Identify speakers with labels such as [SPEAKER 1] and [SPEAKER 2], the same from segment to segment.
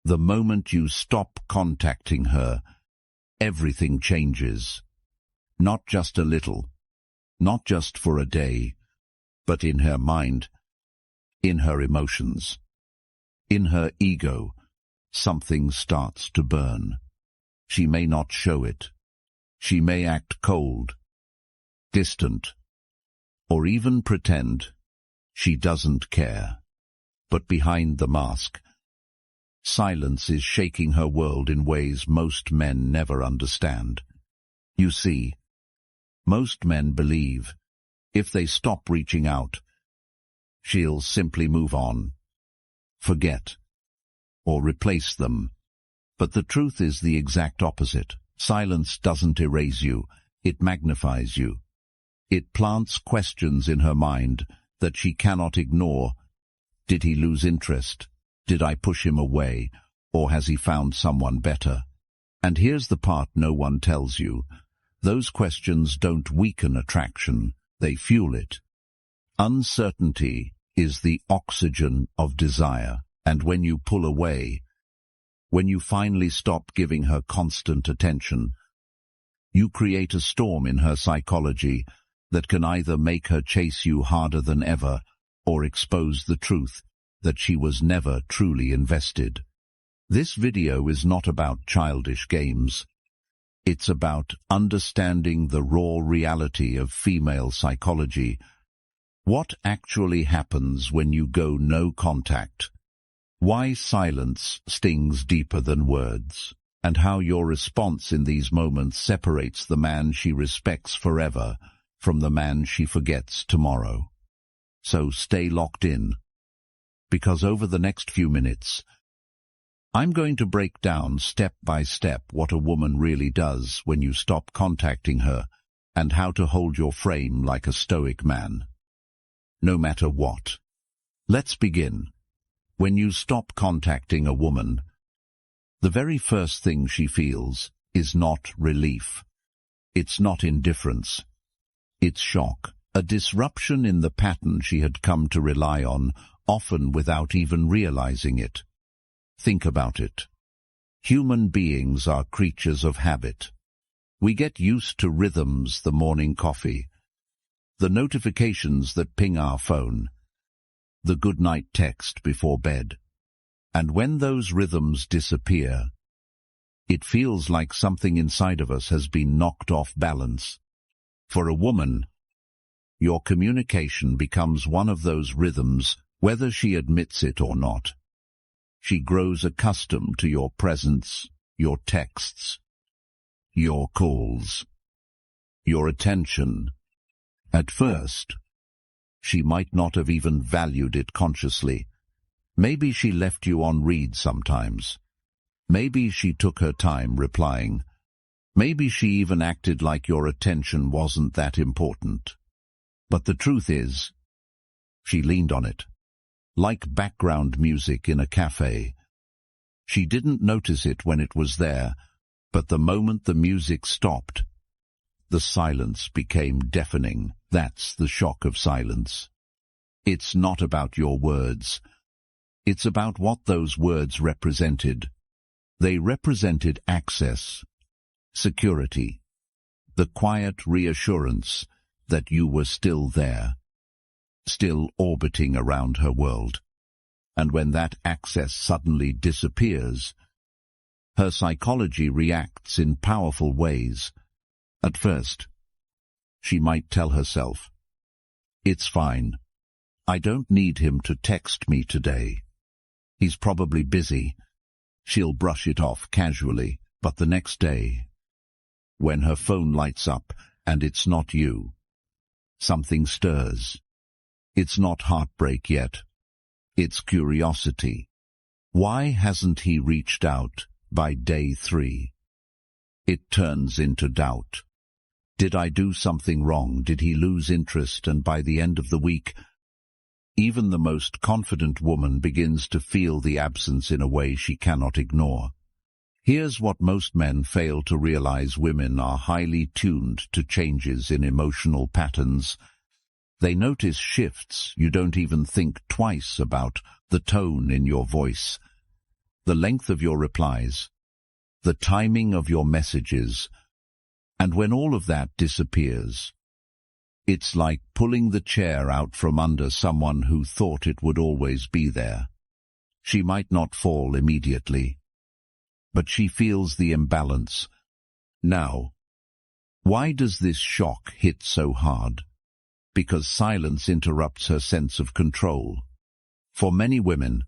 [SPEAKER 1] The moment you stop contacting her, everything changes. Not just a little, not just for a day, but in her mind, in her emotions, in her ego, something starts to burn. She may not show it. She may act cold, distant, or even pretend she doesn't care. But behind the mask, silence is shaking her world in ways most men never understand. You see, most men believe if they stop reaching out, she'll simply move on, forget, or replace them. But the truth is the exact opposite. Silence doesn't erase you, it magnifies you. It plants questions in her mind that she cannot ignore. Did he lose interest? Did I push him away? Or has he found someone better? And here's the part no one tells you. Those questions don't weaken attraction, they fuel it. Uncertainty is the oxygen of desire, and when you pull away, when you finally stop giving her constant attention, you create a storm in her psychology that can either make her chase you harder than ever or expose the truth that she was never truly invested. This video is not about childish games. It's about understanding the raw reality of female psychology. What actually happens when you go no contact? Why silence stings deeper than words? And how your response in these moments separates the man she respects forever from the man she forgets tomorrow. So stay locked in, because over the next few minutes, I'm going to break down step by step what a woman really does when you stop contacting her and how to hold your frame like a stoic man, no matter what. Let's begin. When you stop contacting a woman, the very first thing she feels is not relief. It's not indifference. It's shock, a disruption in the pattern she had come to rely on, often without even realizing it. Think about it. Human beings are creatures of habit. We get used to rhythms: the morning coffee, the notifications that ping our phone, the goodnight text before bed. And when those rhythms disappear, it feels like something inside of us has been knocked off balance. For a woman, your communication becomes one of those rhythms, whether she admits it or not. She grows accustomed to your presence, your texts, your calls, your attention. At first, she might not have even valued it consciously. Maybe she left you on read sometimes. Maybe she took her time replying. Maybe she even acted like your attention wasn't that important. But the truth is, she leaned on it, like background music in a cafe. She didn't notice it when it was there, but the moment the music stopped, the silence became deafening. That's the shock of silence. It's not about your words. It's about what those words represented. They represented access, security, the quiet reassurance that you were still there, still orbiting around her world. And when that access suddenly disappears, her psychology reacts in powerful ways. At first, she might tell herself, "It's fine. I don't need him to text me today. He's probably busy." She'll brush it off casually, but the next day, when her phone lights up and it's not you, something stirs. It's not heartbreak yet. It's curiosity. Why hasn't he reached out by day 3? It turns into doubt. Did I do something wrong? Did he lose interest? And by the end of the week, even the most confident woman begins to feel the absence in a way she cannot ignore. Here's what most men fail to realize: women are highly tuned to changes in emotional patterns. They notice shifts. You don't even think twice about the tone in your voice, the length of your replies, the timing of your messages, and when all of that disappears, it's like pulling the chair out from under someone who thought it would always be there. She might not fall immediately, but she feels the imbalance. Now, why does this shock hit so hard? Because silence interrupts her sense of control. For many women,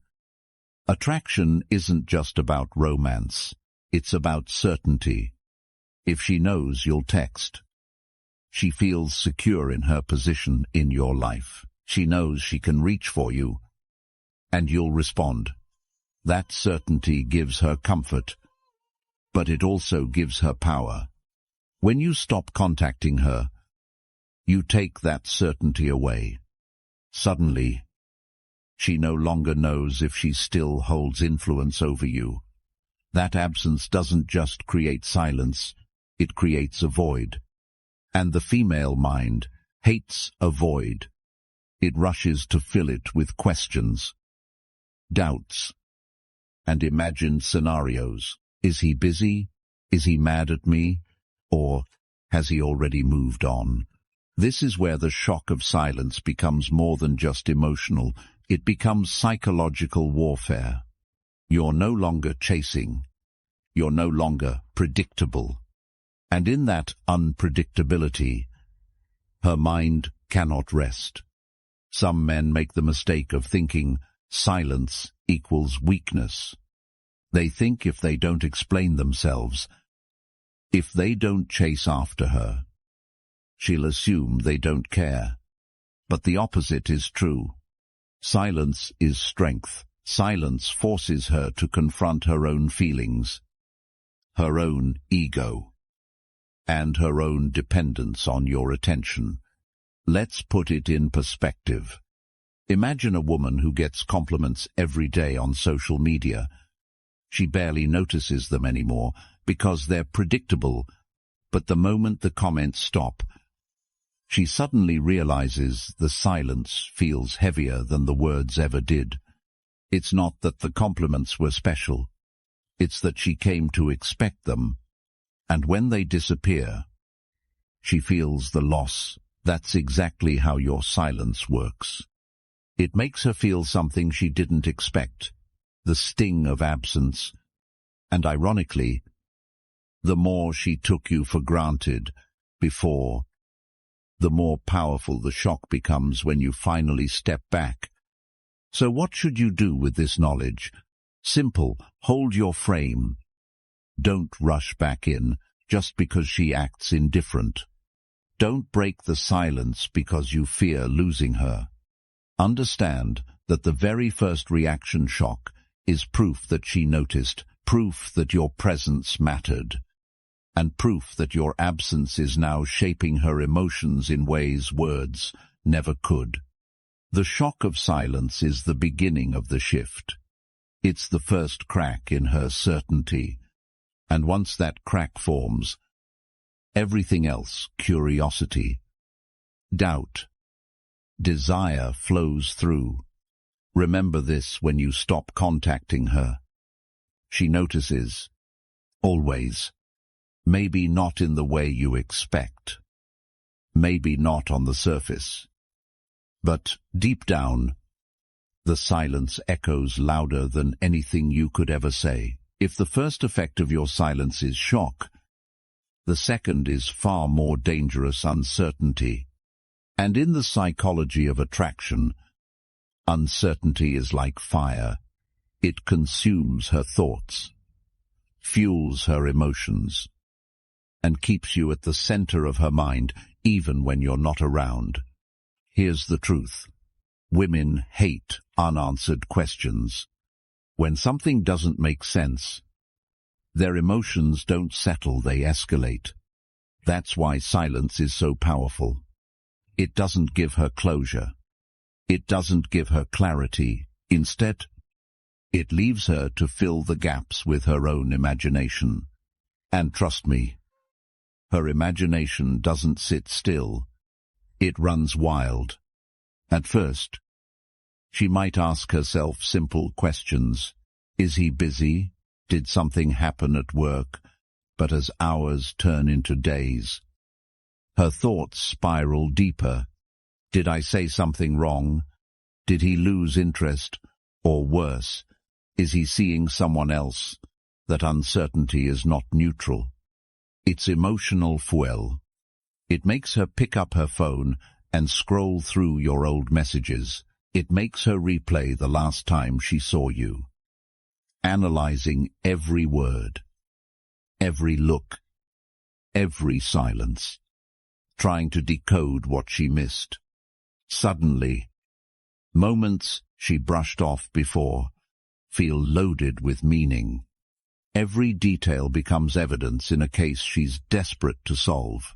[SPEAKER 1] attraction isn't just about romance. It's about certainty. If she knows you'll text, she feels secure in her position in your life. She knows she can reach for you, and you'll respond. That certainty gives her comfort, but it also gives her power. When you stop contacting her, you take that certainty away. Suddenly, she no longer knows if she still holds influence over you. That absence doesn't just create silence, it creates a void. And the female mind hates a void. It rushes to fill it with questions, doubts, and imagined scenarios. Is he busy? Is he mad at me? Or has he already moved on? This is where the shock of silence becomes more than just emotional. It becomes psychological warfare. You're no longer chasing. You're no longer predictable. And in that unpredictability, her mind cannot rest. Some men make the mistake of thinking silence equals weakness. They think if they don't explain themselves, if they don't chase after her, she'll assume they don't care. But the opposite is true. Silence is strength. Silence forces her to confront her own feelings, her own ego, and her own dependence on your attention. Let's put it in perspective. Imagine a woman who gets compliments every day on social media. She barely notices them anymore because they're predictable, but the moment the comments stop, she suddenly realizes the silence feels heavier than the words ever did. It's not that the compliments were special. It's that she came to expect them, and when they disappear, she feels the loss. That's exactly how your silence works. It makes her feel something she didn't expect, the sting of absence, and ironically, the more she took you for granted before, the more powerful the shock becomes when you finally step back. So what should you do with this knowledge? Simple, hold your frame. Don't rush back in just because she acts indifferent. Don't break the silence because you fear losing her. Understand that the very first reaction shock is proof that she noticed, proof that your presence mattered, and proof that your absence is now shaping her emotions in ways words never could. The shock of silence is the beginning of the shift. It's the first crack in her certainty, and once that crack forms, everything else, curiosity, doubt, desire flows through. Remember this when you stop contacting her. She notices, always, maybe not in the way you expect, maybe not on the surface, but deep down, the silence echoes louder than anything you could ever say. If the first effect of your silence is shock, the second is far more dangerous uncertainty. And in the psychology of attraction, uncertainty is like fire. It consumes her thoughts, fuels her emotions, and keeps you at the center of her mind, even when you're not around. Here's the truth. Women hate unanswered questions. When something doesn't make sense, their emotions don't settle, they escalate. That's why silence is so powerful. It doesn't give her closure. It doesn't give her clarity. Instead, it leaves her to fill the gaps with her own imagination. And trust me, her imagination doesn't sit still. It runs wild. At first, she might ask herself simple questions. Is he busy? Did something happen at work? But as hours turn into days, her thoughts spiral deeper. Did I say something wrong? Did he lose interest? Or worse, is he seeing someone else? That uncertainty is not neutral. It's emotional fuel. It makes her pick up her phone and scroll through your old messages. It makes her replay the last time she saw you, analyzing every word, every look, every silence, trying to decode what she missed. Suddenly, moments she brushed off before feel loaded with meaning. Every detail becomes evidence in a case she's desperate to solve.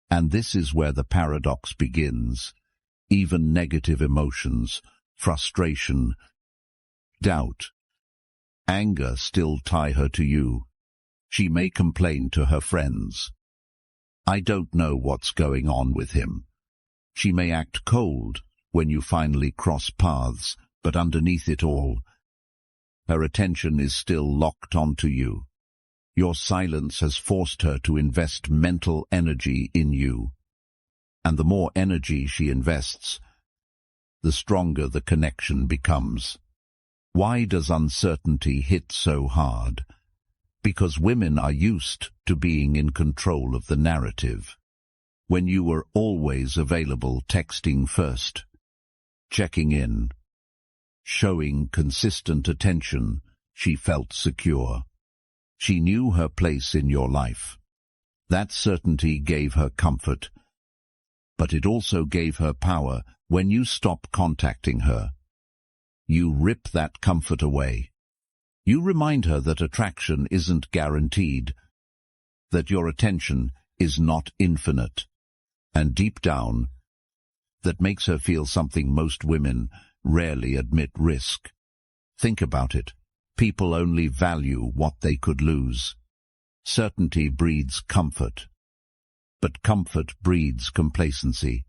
[SPEAKER 1] And this is where the paradox begins. Even negative emotions, frustration, doubt, anger still tie her to you. She may complain to her friends. I don't know what's going on with him. She may act cold when you finally cross paths, but underneath it all, her attention is still locked onto you. Your silence has forced her to invest mental energy in you. And the more energy she invests, the stronger the connection becomes. Why does uncertainty hit so hard? Because women are used to being in control of the narrative. When you were always available, texting first, checking in, showing consistent attention, she felt secure. She knew her place in your life. That certainty gave her comfort, but it also gave her power. When you stop contacting her, you rip that comfort away. You remind her that attraction isn't guaranteed, that your attention is not infinite, and deep down, that makes her feel something most women rarely admit: risk. Think about it. People only value what they could lose. Certainty breeds comfort, but comfort breeds complacency.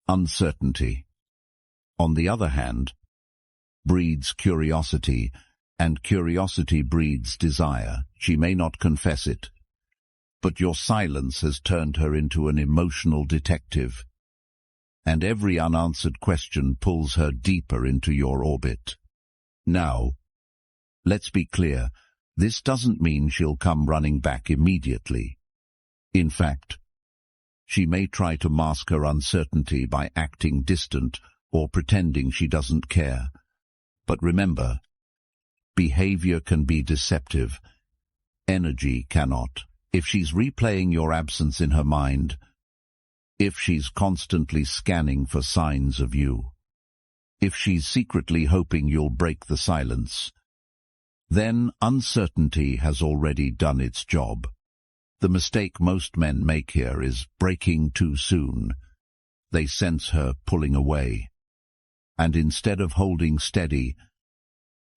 [SPEAKER 1] Uncertainty, on the other hand, breeds curiosity, and curiosity breeds desire. She may not confess it, but your silence has turned her into an emotional detective, and every unanswered question pulls her deeper into your orbit. Now, let's be clear, this doesn't mean she'll come running back immediately. In fact, she may try to mask her uncertainty by acting distant or pretending she doesn't care. But remember, behavior can be deceptive. Energy cannot. If she's replaying your absence in her mind, if she's constantly scanning for signs of you, if she's secretly hoping you'll break the silence, then uncertainty has already done its job. The mistake most men make here is breaking too soon. They sense her pulling away, and instead of holding steady,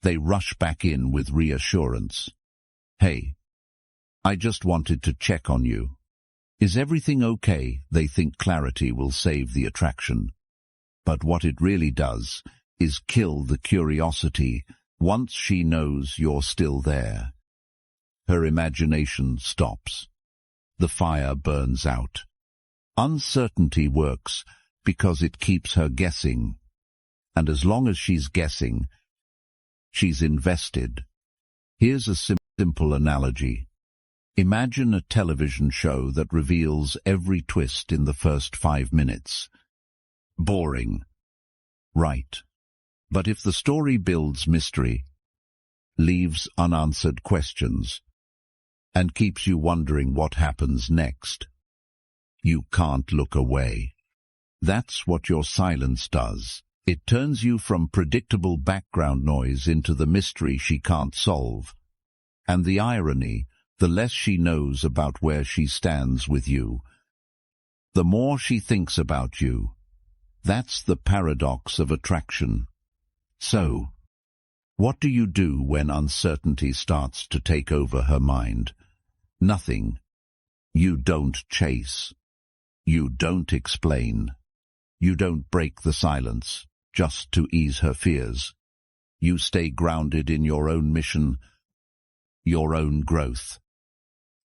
[SPEAKER 1] they rush back in with reassurance. Hey, I just wanted to check on you. Is everything okay? They think clarity will save the attraction. But what it really does is kill the curiosity. Once she knows you're still there, her imagination stops. The fire burns out. Uncertainty works because it keeps her guessing. And as long as she's guessing, she's invested. Here's a simple analogy. Imagine a television show that reveals every twist in the first 5 minutes. Boring, right? But if the story builds mystery, leaves unanswered questions, and keeps you wondering what happens next, you can't look away. That's what your silence does. It turns you from predictable background noise into the mystery she can't solve. And the irony, the less she knows about where she stands with you, the more she thinks about you. That's the paradox of attraction. So, what do you do when uncertainty starts to take over her mind? Nothing. You don't chase. You don't explain. You don't break the silence just to ease her fears. You stay grounded in your own mission, your own growth,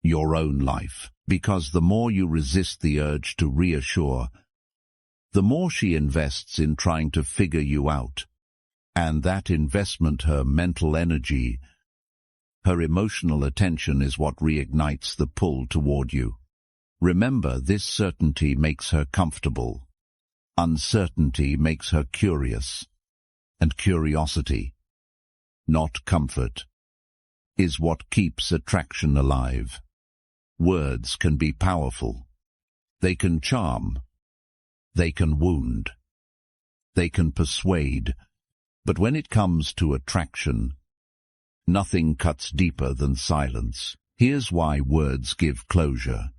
[SPEAKER 1] your own life, because the more you resist the urge to reassure, the more she invests in trying to figure you out. And that investment, her mental energy, her emotional attention, is what reignites the pull toward you. Remember, this certainty makes her comfortable. Uncertainty makes her curious. And curiosity, not comfort, is what keeps attraction alive. Words can be powerful. They can charm. They can wound. They can persuade. But when it comes to attraction, nothing cuts deeper than silence. Here's why words give closure.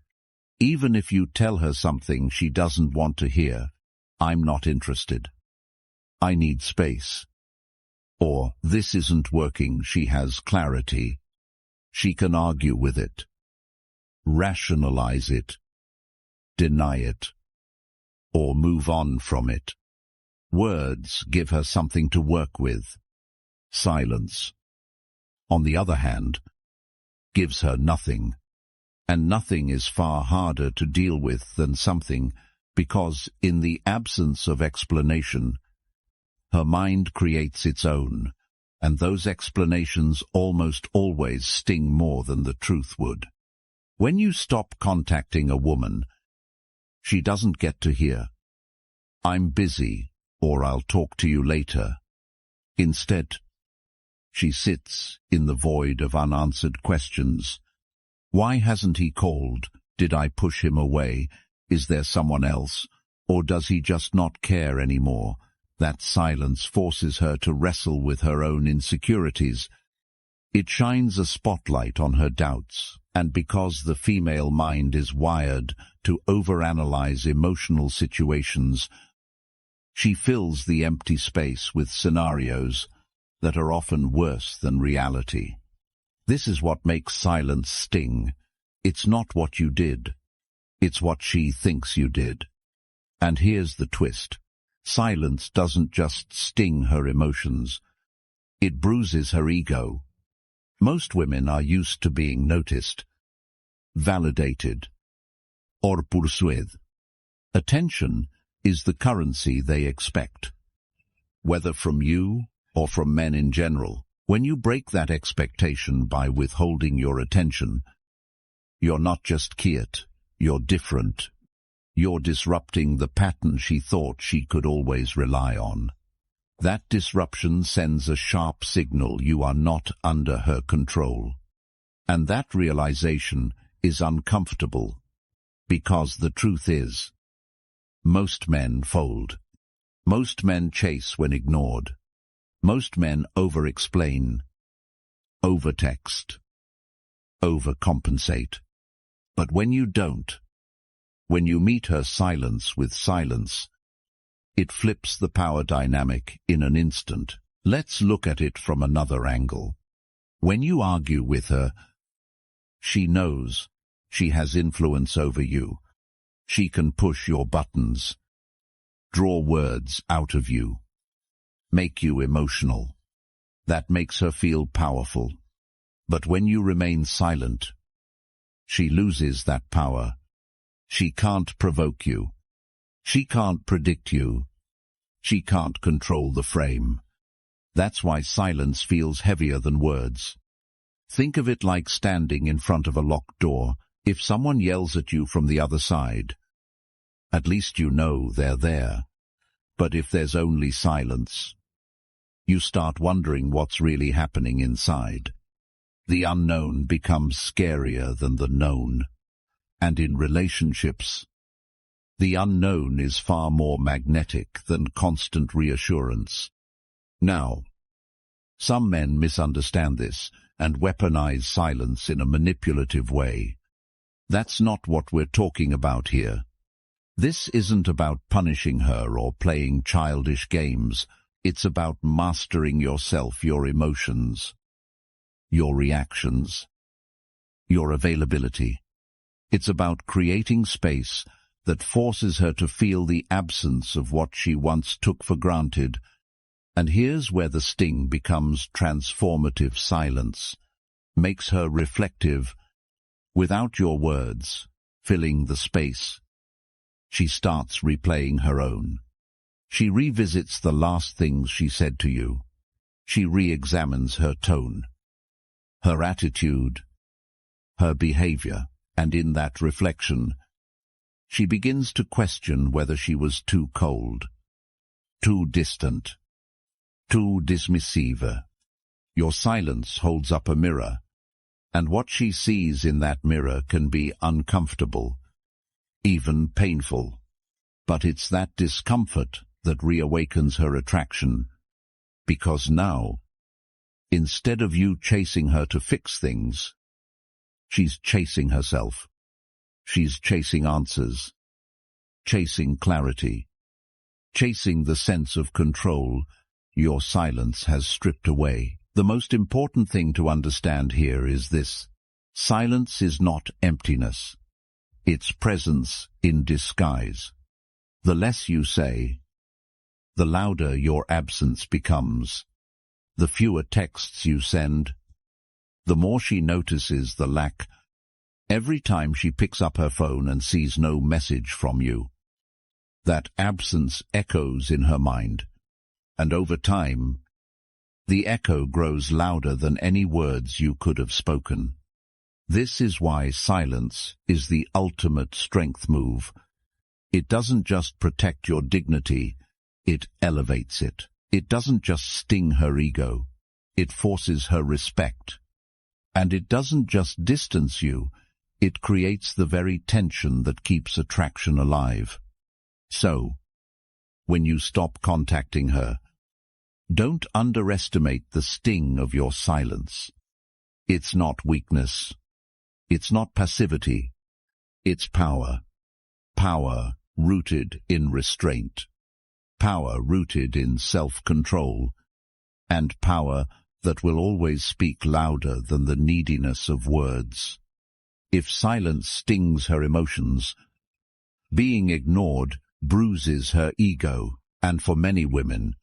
[SPEAKER 1] Even if you tell her something she doesn't want to hear, I'm not interested. I need space. Or, this isn't working, she has clarity. She can argue with it, rationalize it, deny it, or move on from it. Words give her something to work with. Silence, on the other hand, gives her nothing. And nothing is far harder to deal with than something, because in the absence of explanation, her mind creates its own, and those explanations almost always sting more than the truth would. When you stop contacting a woman, she doesn't get to hear, "I'm busy," or "I'll talk to you later." Instead, she sits in the void of unanswered questions. Why hasn't he called? Did I push him away? Is there someone else? Or does he just not care anymore? That silence forces her to wrestle with her own insecurities. It shines a spotlight on her doubts, and because the female mind is wired to overanalyze emotional situations, she fills the empty space with scenarios that are often worse than reality. This is what makes silence sting. It's not what you did. It's what she thinks you did. And here's the twist. Silence doesn't just sting her emotions. It bruises her ego. Most women are used to being noticed, validated, or pursued. Attention is the currency they expect, whether from you or from men in general. When you break that expectation by withholding your attention, you're not just cute, you're different. You're disrupting the pattern she thought she could always rely on. That disruption sends a sharp signal you are not under her control. And that realization is uncomfortable, because the truth is, most men fold. Most men chase when ignored. Most men over-explain, over-text, overcompensate. But when you don't, when you meet her silence with silence, it flips the power dynamic in an instant. Let's look at it from another angle. When you argue with her, she knows she has influence over you. She can push your buttons, draw words out of you, make you emotional. That makes her feel powerful. But when you remain silent, she loses that power. She can't provoke you. She can't predict you. She can't control the frame. That's why silence feels heavier than words. Think of it like standing in front of a locked door. If someone yells at you from the other side, at least you know they're there. But if there's only silence, you start wondering what's really happening inside. The unknown becomes scarier than the known. And in relationships, the unknown is far more magnetic than constant reassurance. Now, some men misunderstand this and weaponize silence in a manipulative way. That's not what we're talking about here. This isn't about punishing her or playing childish games. It's about mastering yourself, your emotions, your reactions, your availability. It's about creating space that forces her to feel the absence of what she once took for granted, And here's where the sting becomes transformative. Silence makes her reflective, without your words filling the space. She starts replaying her own. She revisits the last things she said to you. She re-examines her tone, her attitude, her behavior, and in that reflection, she begins to question whether she was too cold, too distant, too dismissive. Your silence holds up a mirror, and what she sees in that mirror can be uncomfortable, even painful. But it's that discomfort that reawakens her attraction, because now, instead of you chasing her to fix things, she's chasing herself. She's chasing answers, chasing clarity, chasing the sense of control your silence has stripped away. The most important thing to understand here is this: silence is not emptiness. It's presence in disguise. The less you say, the louder your absence becomes. The fewer texts you send, the more she notices the lack. Every time she picks up her phone and sees no message from you, that absence echoes in her mind, and over time, the echo grows louder than any words you could have spoken. This is why silence is the ultimate strength move. It doesn't just protect your dignity, it elevates it. It doesn't just sting her ego, it forces her respect. And it doesn't just distance you, it creates the very tension that keeps attraction alive. So, when you stop contacting her, don't underestimate the sting of your silence. It's not weakness. It's not passivity. It's power. Power rooted in restraint. Power rooted in self-control. And power that will always speak louder than the neediness of words. If silence stings her emotions, being ignored bruises her ego, and for many women,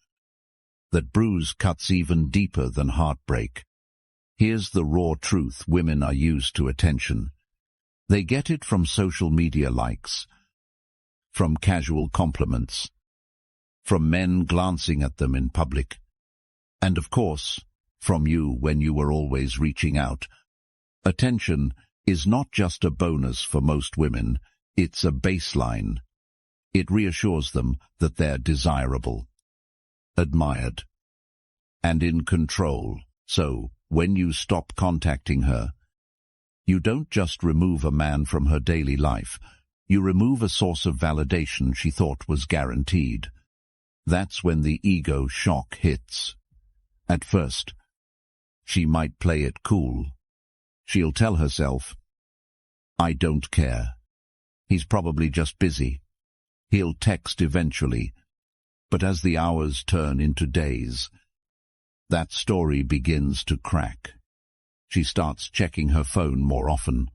[SPEAKER 1] that bruise cuts even deeper than heartbreak. Here's the raw truth: women are used to attention. They get it from social media likes, from casual compliments, from men glancing at them in public, and of course, from you when you were always reaching out. Attention is not just a bonus for most women, it's a baseline. It reassures them that they're desirable, admired, and in control. So, when you stop contacting her, you don't just remove a man from her daily life, you remove a source of validation she thought was guaranteed. That's when the ego shock hits. At first, she might play it cool. She'll tell herself, "I don't care. He's probably just busy. He'll text eventually." But as the hours turn into days, that story begins to crack. She starts checking her phone more often.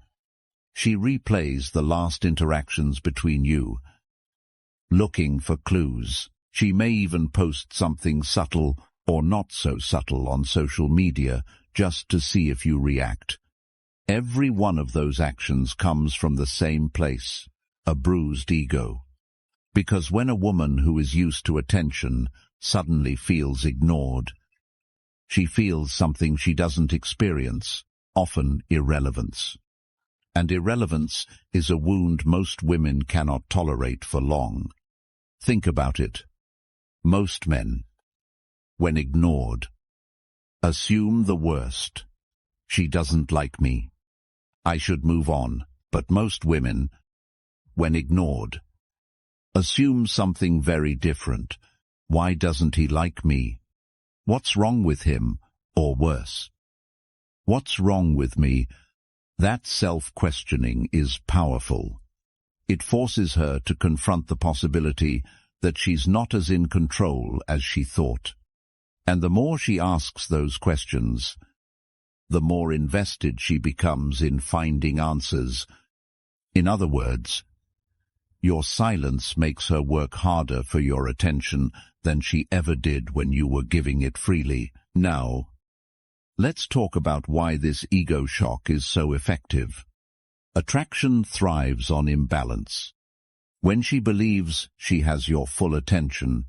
[SPEAKER 1] She replays the last interactions between you, looking for clues. She may even post something subtle or not so subtle on social media just to see if you react. Every one of those actions comes from the same place, a bruised ego. Because when a woman who is used to attention suddenly feels ignored, she feels something she doesn't experience, often irrelevance. And irrelevance is a wound most women cannot tolerate for long. Think about it. Most men, when ignored, assume the worst. She doesn't like me. I should move on. But most women, when ignored, assume something very different. Why doesn't he like me? What's wrong with him? Or worse, what's wrong with me? That self-questioning is powerful. It forces her to confront the possibility that she's not as in control as she thought. And the more she asks those questions, the more invested she becomes in finding answers. In other words, your silence makes her work harder for your attention, than she ever did when you were giving it freely. Now, let's talk about why this ego shock is so effective. Attraction thrives on imbalance. When she believes she has your full attention,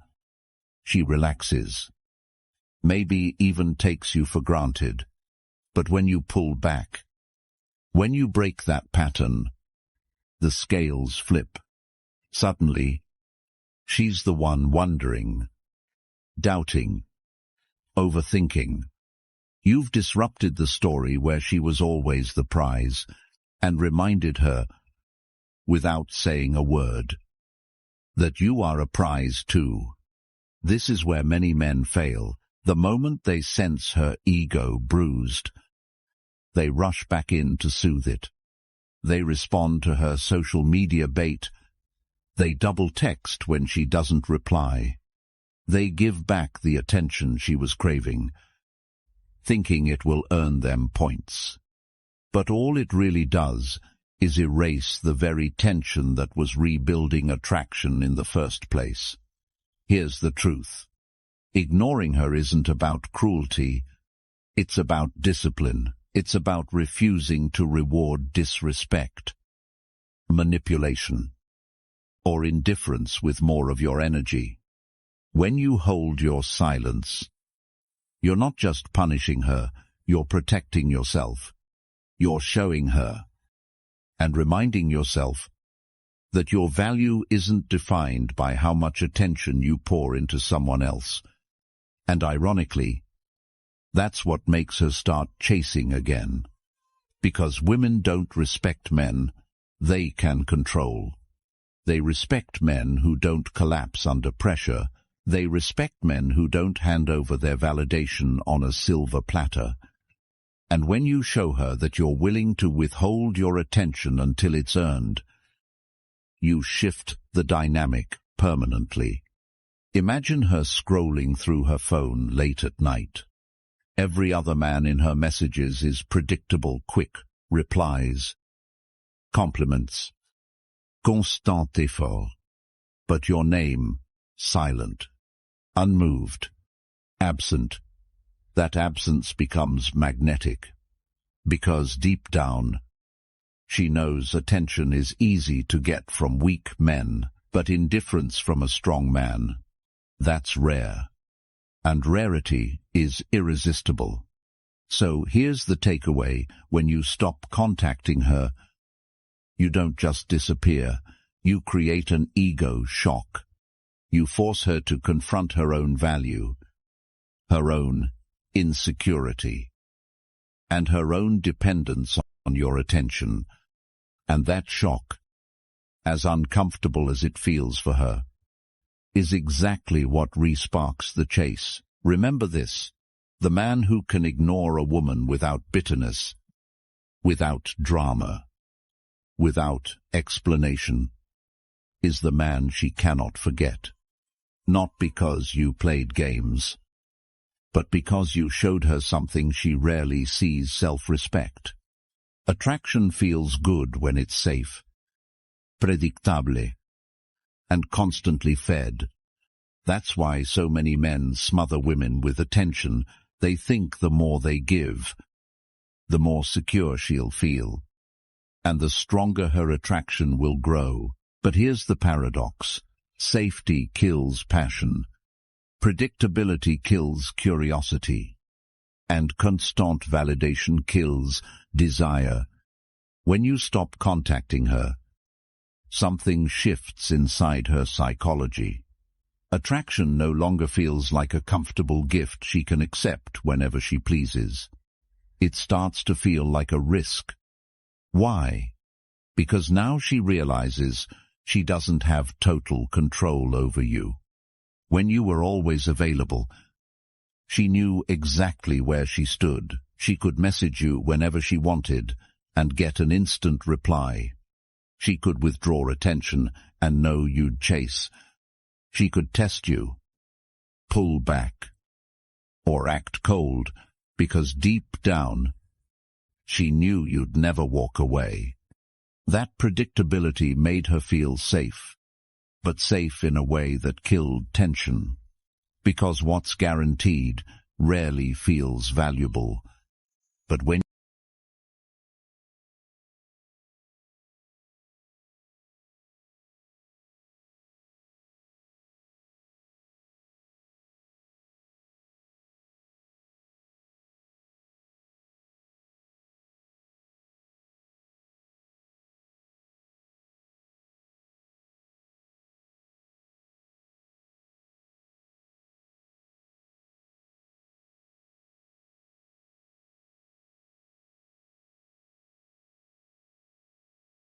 [SPEAKER 1] she relaxes, maybe even takes you for granted. But when you pull back, when you break that pattern, the scales flip. Suddenly, she's the one wondering, doubting, overthinking. You've disrupted the story where she was always the prize, and reminded her, without saying a word, that you are a prize too. This is where many men fail. The moment they sense her ego bruised, they rush back in to soothe it. They respond to her social media bait. They double text when she doesn't reply. They give back the attention she was craving, thinking it will earn them points. But all it really does is erase the very tension that was rebuilding attraction in the first place. Here's the truth. Ignoring her isn't about cruelty. It's about discipline. It's about refusing to reward disrespect, manipulation, or indifference with more of your energy. When you hold your silence, you're not just punishing her, you're protecting yourself. You're showing her and reminding yourself that your value isn't defined by how much attention you pour into someone else. And ironically, that's what makes her start chasing again. Because women don't respect men they can control. They respect men who don't collapse under pressure. They respect men who don't hand over their validation on a silver platter. And when you show her that you're willing to withhold your attention until it's earned, you shift the dynamic permanently. Imagine her scrolling through her phone late at night. Every other man in her messages is predictable, quick replies, compliments, constant effort. But your name, silent, unmoved, absent. That absence becomes magnetic, because deep down, she knows attention is easy to get from weak men, but indifference from a strong man, that's rare. And rarity is irresistible. So here's the takeaway: when you stop contacting her, you don't just disappear, you create an ego shock. You force her to confront her own value, her own insecurity, and her own dependence on your attention. And that shock, as uncomfortable as it feels for her, is exactly what resparks the chase. Remember this: the man who can ignore a woman without bitterness, without drama, without explanation, is the man she cannot forget. Not because you played games, but because you showed her something she rarely sees: self-respect. Attraction feels good when it's safe, predictable, and constantly fed. That's why so many men smother women with attention. They think the more they give, the more secure she'll feel, and the stronger her attraction will grow. But here's the paradox: safety kills passion, predictability kills curiosity, and constant validation kills desire. When you stop contacting her, something shifts inside her psychology. Attraction no longer feels like a comfortable gift she can accept whenever she pleases. It starts to feel like a risk. Why? Because now she realizes she doesn't have total control over you. When you were always available, she knew exactly where she stood. She could message you whenever she wanted and get an instant reply. She could withdraw attention and know you'd chase. She could test you, pull back, or act cold, because deep down, she knew you'd never walk away. That predictability made her feel safe, but safe in a way that killed tension. because what's guaranteed rarely feels valuable. But when